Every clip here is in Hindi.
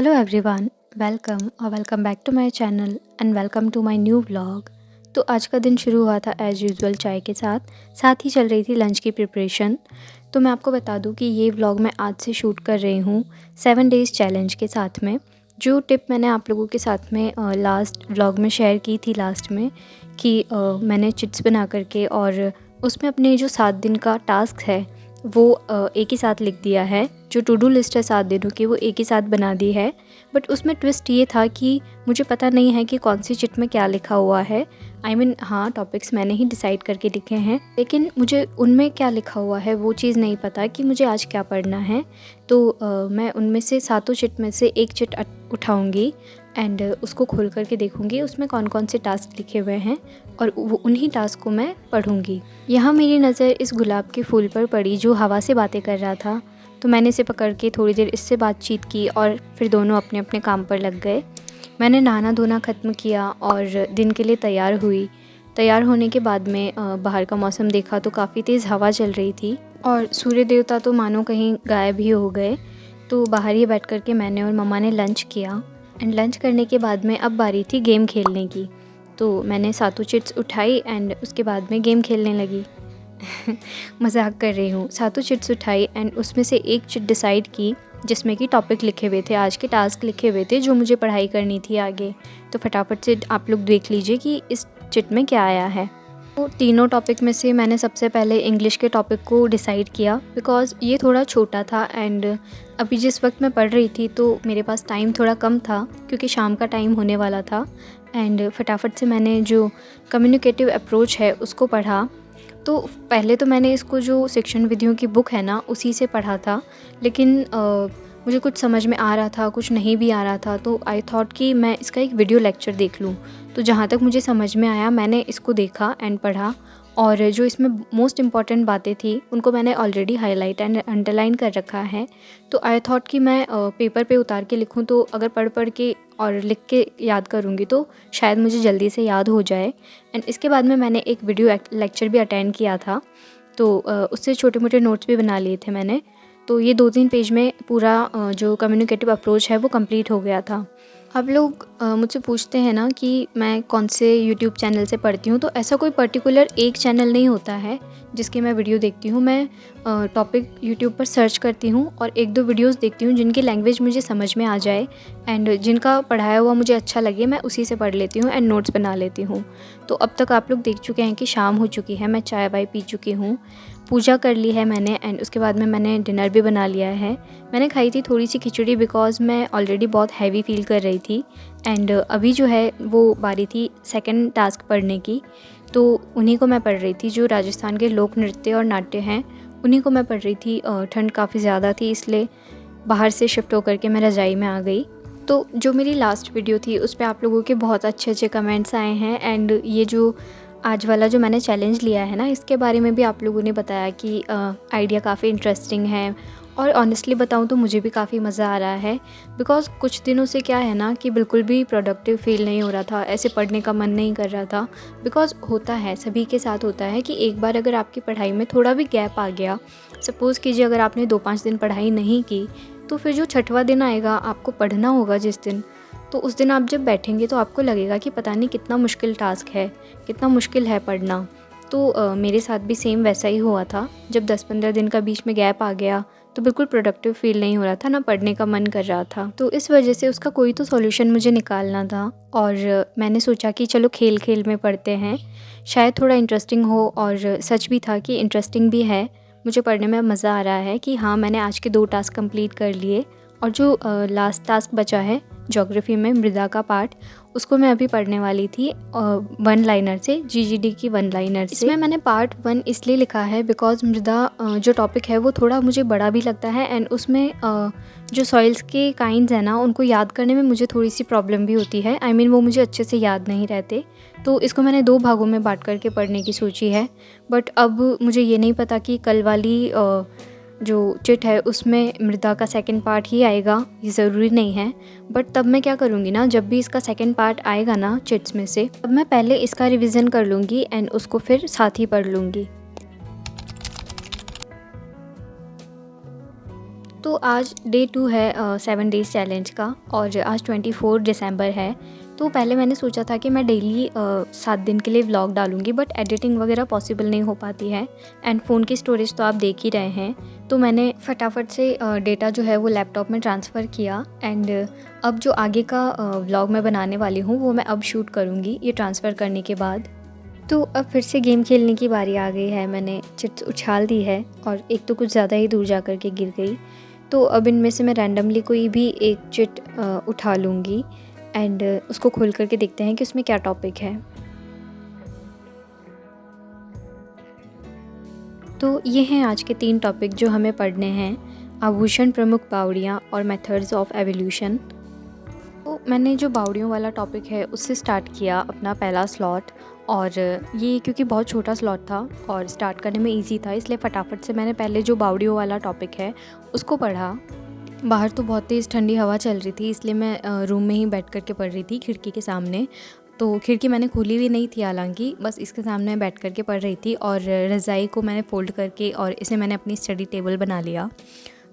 Hello everyone, welcome back to my channel and welcome to my new vlog. तो आज का दिन शुरू हुआ था एज़ यूजुअल चाय के साथ ही चल रही थी लंच की प्रिपरेशन। तो मैं आपको बता दूं कि ये व्लॉग मैं आज से शूट कर रही हूँ 7 डेज़ चैलेंज के साथ में। जो टिप मैंने आप लोगों के साथ में लास्ट व्लॉग में शेयर की थी लास्ट में कि मैंने चिट्स बना करके और उसमें अपने जो 7 दिन का टास्क है वो एक ही साथ लिख दिया है। जो टू डू लिस्ट है 7 दिनों की वो एक ही साथ बना दी है। बट उसमें ट्विस्ट ये था कि मुझे पता नहीं है कि कौन सी चिट में क्या लिखा हुआ है। हाँ, टॉपिक्स मैंने ही डिसाइड करके लिखे हैं, लेकिन मुझे उनमें क्या लिखा हुआ है वो चीज़ नहीं पता कि मुझे आज क्या पढ़ना है। तो मैं उनमें से सातों चिट में से एक चिट उठाऊँगी एंड उसको खोल करके देखूँगी उसमें कौन कौन से टास्क लिखे हुए हैं और वो उन्हीं टास्क को मैं पढ़ूँगी। यहाँ मेरी नज़र इस गुलाब के फूल पर पड़ी जो हवा से बातें कर रहा था, तो मैंने इसे पकड़ के थोड़ी देर इससे बातचीत की और फिर दोनों अपने अपने काम पर लग गए। मैंने नहाना धोना ख़त्म किया और दिन के लिए तैयार हुई। तैयार होने के बाद में बाहर का मौसम देखा तो काफ़ी तेज़ हवा चल रही थी और सूर्य देवता तो मानो कहीं गायब ही हो गए। तो बाहर ही बैठ कर के मैंने और मम्मा ने लंच किया एंड लंच करने के बाद में अब बारी थी गेम खेलने की। तो मैंने सातों चिट्स उठाई एंड उसके बाद में गेम खेलने लगी। मजाक कर रही हूँ। सातों चिट्स उठाई एंड उसमें से एक चिट डिसाइड की जिसमें कि टॉपिक लिखे हुए थे, आज के टास्क लिखे हुए थे जो मुझे पढ़ाई करनी थी आगे। तो फटाफट से आप लोग देख लीजिए कि इस चिट में क्या आया है। तो तीनों टॉपिक में से मैंने सबसे पहले इंग्लिश के टॉपिक को डिसाइड किया बिकॉज़ ये थोड़ा छोटा था एंड अभी जिस वक्त मैं पढ़ रही थी तो मेरे पास टाइम थोड़ा कम था क्योंकि शाम का टाइम होने वाला था। एंड फटाफट से मैंने जो कम्युनिकेटिव अप्रोच है उसको पढ़ा। तो पहले तो मैंने इसको जो शिक्षण विधियों की बुक है ना उसी से पढ़ा था, लेकिन मुझे कुछ समझ में आ रहा था, कुछ नहीं भी आ रहा था। तो आई थॉट कि मैं इसका एक वीडियो लेक्चर देख लूँ। तो जहाँ तक मुझे समझ में आया मैंने इसको देखा एंड पढ़ा और जो इसमें मोस्ट इम्पॉर्टेंट बातें थी उनको मैंने ऑलरेडी हाईलाइट एंड अंडरलाइन कर रखा है। तो आई थॉट कि मैं पेपर पे उतार के लिखूँ तो अगर पढ़ पढ़ के और लिख के याद करूँगी तो शायद मुझे जल्दी से याद हो जाए। एंड इसके बाद में मैंने एक वीडियो लेक्चर भी अटेंड किया था, तो उससे छोटे मोटे नोट्स भी बना लिए थे मैंने। तो ये 2-3 पेज में पूरा जो कम्युनिकेटिव अप्रोच है वो कंप्लीट हो गया था। अब लोग मुझसे पूछते हैं ना कि मैं कौन से यूट्यूब चैनल से पढ़ती हूँ, तो ऐसा कोई पर्टिकुलर एक चैनल नहीं होता है जिसकी मैं वीडियो देखती हूँ। मैं टॉपिक यूट्यूब पर सर्च करती हूँ और 1-2 वीडियोस देखती हूँ जिनकी लैंग्वेज मुझे समझ में आ जाए एंड जिनका पढ़ाया हुआ मुझे अच्छा लगे, मैं उसी से पढ़ लेती हूँ एंड नोट्स बना लेती हूँ। तो अब तक आप लोग देख चुके हैं कि शाम हो चुकी है, मैं चाय वाय पी चुकी हूँ, पूजा कर ली है मैंने एंड उसके बाद में मैंने डिनर भी बना लिया है। मैंने खाई थी थोड़ी सी खिचड़ी बिकॉज़ मैं ऑलरेडी बहुत हैवी फ़ील कर रही थी एंड अभी जो है वो बारी थी सेकंड टास्क पढ़ने की। तो उन्हीं को मैं पढ़ रही थी, जो राजस्थान के लोक नृत्य और नाट्य हैं उन्हीं को मैं पढ़ रही थी। ठंड काफ़ी ज़्यादा थी इसलिए बाहर से शिफ्ट होकर के मैं रज़ाई में आ गई। तो जो मेरी लास्ट वीडियो थी उस पे आप लोगों के बहुत अच्छे अच्छे कमेंट्स आए हैं एंड ये जो आज वाला जो मैंने चैलेंज लिया है ना इसके बारे में भी आप लोगों ने बताया कि आइडिया काफ़ी इंटरेस्टिंग है और ऑनेस्टली बताऊँ तो मुझे भी काफ़ी मज़ा आ रहा है। बिकॉज़ कुछ दिनों से क्या है ना कि बिल्कुल भी प्रोडक्टिव फ़ील नहीं हो रहा था, ऐसे पढ़ने का मन नहीं कर रहा था। बिकॉज़ होता है, सभी के साथ होता है कि एक बार अगर आपकी पढ़ाई में थोड़ा भी गैप आ गया, सपोज़ कीजिए अगर आपने 2-5 दिन पढ़ाई नहीं की तो फिर जो छठवां दिन आएगा आपको पढ़ना होगा जिस दिन, तो उस दिन आप जब बैठेंगे तो आपको लगेगा कि पता नहीं कितना मुश्किल टास्क है, कितना मुश्किल है पढ़ना। तो मेरे साथ भी सेम वैसा ही हुआ था। जब 10-15 दिन का बीच में गैप आ गया तो बिल्कुल प्रोडक्टिव फ़ील नहीं हो रहा था, ना पढ़ने का मन कर रहा था। तो इस वजह से उसका कोई तो सॉल्यूशन मुझे निकालना था और मैंने सोचा कि चलो खेल खेल में पढ़ते हैं, शायद थोड़ा इंटरेस्टिंग हो। और सच भी था कि इंटरेस्टिंग भी है, मुझे पढ़ने में मज़ा आ रहा है कि हाँ मैंने आज के 2 टास्क कंप्लीट कर लिए और जो लास्ट टास्क बचा है ज्योग्राफी में मृदा का पार्ट, उसको मैं अभी पढ़ने वाली थी 1 लाइनर से, जीजीडी की 1 लाइनर से। इसमें मैंने पार्ट 1 इसलिए लिखा है बिकॉज़ मृदा जो टॉपिक है वो थोड़ा मुझे बड़ा भी लगता है एंड उसमें जो सॉइल्स के काइंड्स हैं ना उनको याद करने में मुझे थोड़ी सी प्रॉब्लम भी होती है। वो मुझे अच्छे से याद नहीं रहते। तो इसको मैंने 2 भागों में बांट करके पढ़ने की सोची है। बट अब मुझे ये नहीं पता कि कल वाली जो चिट है उसमें मृदा का सेकंड पार्ट ही आएगा, ये ज़रूरी नहीं है। बट तब मैं क्या करूँगी ना, जब भी इसका सेकंड पार्ट आएगा ना चिट्स में से, तब मैं पहले इसका रिवीजन कर लूँगी एंड उसको फिर साथ ही पढ़ लूँगी। तो आज डे 2 है 7 डेज़ चैलेंज का और आज 24 दिसंबर है। तो पहले मैंने सोचा था कि मैं डेली 7 दिन के लिए व्लॉग डालूँगी, बट एडिटिंग वगैरह पॉसिबल नहीं हो पाती है एंड फ़ोन की स्टोरेज तो आप देख ही रहे हैं। तो मैंने फटाफट से डेटा जो है वो लैपटॉप में ट्रांसफ़र किया एंड अब जो आगे का व्लॉग मैं बनाने वाली हूँ वो मैं अब शूट करूँगी ये ट्रांसफ़र करने के बाद। तो अब फिर से गेम खेलने की बारी आ गई है। मैंने चिट्स उछाल दी है और एक तो कुछ ज़्यादा ही दूर जा कर के गिर गई। तो अब इनमें से मैं रैंडमली कोई भी एक चिट उठा लूँगी एंड उसको खोल कर के देखते हैं कि उसमें क्या टॉपिक है। तो ये हैं आज के 3 टॉपिक जो हमें पढ़ने हैं, आभूषण प्रमुख बावड़ियाँ और मेथड्स ऑफ एवोल्यूशन। तो मैंने जो बावड़ियों वाला टॉपिक है उससे स्टार्ट किया अपना पहला स्लॉट, और ये क्योंकि बहुत छोटा स्लॉट था और स्टार्ट करने में इजी था, इसलिए फटाफट से मैंने पहले जो बावड़ियों वाला टॉपिक है उसको पढ़ा। बाहर तो बहुत तेज़ ठंडी हवा चल रही थी, इसलिए मैं रूम में ही बैठ कर के पढ़ रही थी खिड़की के सामने। तो खिड़की मैंने खोली हुई नहीं थी हालांकि, बस इसके सामने बैठ कर के पढ़ रही थी और रज़ाई को मैंने फ़ोल्ड करके और इसे मैंने अपनी स्टडी टेबल बना लिया।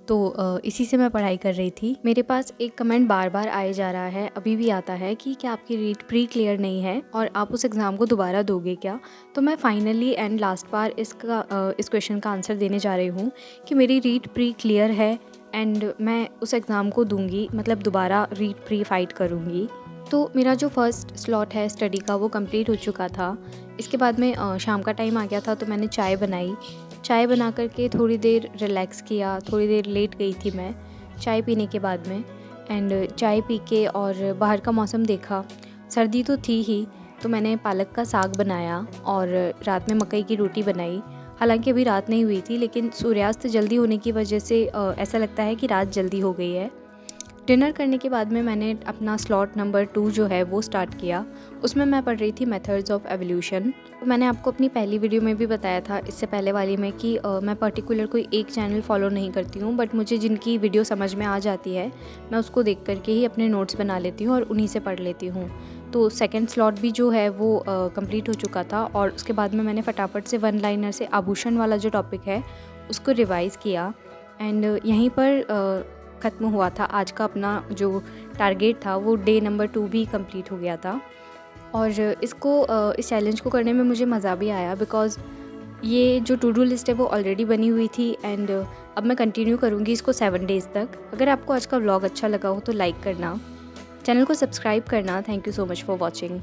तो इसी से मैं पढ़ाई कर रही थी। मेरे पास एक कमेंट बार बार आए जा रहा है, अभी भी आता है कि क्या आपकी रीट प्री क्लियर नहीं है और आप उस एग्ज़ाम को दोबारा दोगे क्या। तो मैं फाइनली एंड लास्ट बार इस क्वेश्चन का आंसर देने जा रही हूँ कि मेरी रीट प्री क्लियर है एंड मैं उस एग्ज़ाम को दूंगी, मतलब दोबारा रीट प्री फाइट करूँगी। तो मेरा जो फर्स्ट स्लॉट है स्टडी का वो कंप्लीट हो चुका था। इसके बाद में शाम का टाइम आ गया था, तो मैंने चाय बनाई। चाय बना कर के थोड़ी देर रिलैक्स किया, थोड़ी देर लेट गई थी मैं चाय पीने के बाद में। एंड चाय पी के और बाहर का मौसम देखा, सर्दी तो थी ही, तो मैंने पालक का साग बनाया और रात में मकई की रोटी बनाई। हालांकि अभी रात नहीं हुई थी, लेकिन सूर्यास्त जल्दी होने की वजह से ऐसा लगता है कि रात जल्दी हो गई है। डिनर करने के बाद में मैंने अपना स्लॉट नंबर 2 जो है वो स्टार्ट किया। उसमें मैं पढ़ रही थी मेथड्स ऑफ एवोल्यूशन। मैंने आपको अपनी पहली वीडियो में भी बताया था, इससे पहले वाली में, कि मैं पर्टिकुलर कोई एक चैनल फॉलो नहीं करती हूँ, बट मुझे जिनकी वीडियो समझ में आ जाती है मैं उसको देख करके ही अपने नोट्स बना लेती हूँ और उन्हीं से पढ़ लेती हूँ। तो सेकेंड स्लॉट भी जो है वो कंप्लीट हो चुका था और उसके बाद में मैंने फटाफट से वन लाइनर से आभूषण वाला जो टॉपिक है उसको रिवाइज़ किया एंड यहीं पर ख़त्म हुआ था आज का अपना जो टारगेट था। वो डे नंबर 2 भी कंप्लीट हो गया था और इस चैलेंज को करने में मुझे मज़ा भी आया, बिकॉज़ ये जो टू डू लिस्ट है वो ऑलरेडी बनी हुई थी एंड अब मैं कंटिन्यू करूँगी इसको 7 डेज़ तक। अगर आपको आज का व्लॉग अच्छा लगा हो तो लाइक करना, चैनल को सब्सक्राइब करना। Thank you so much for watching.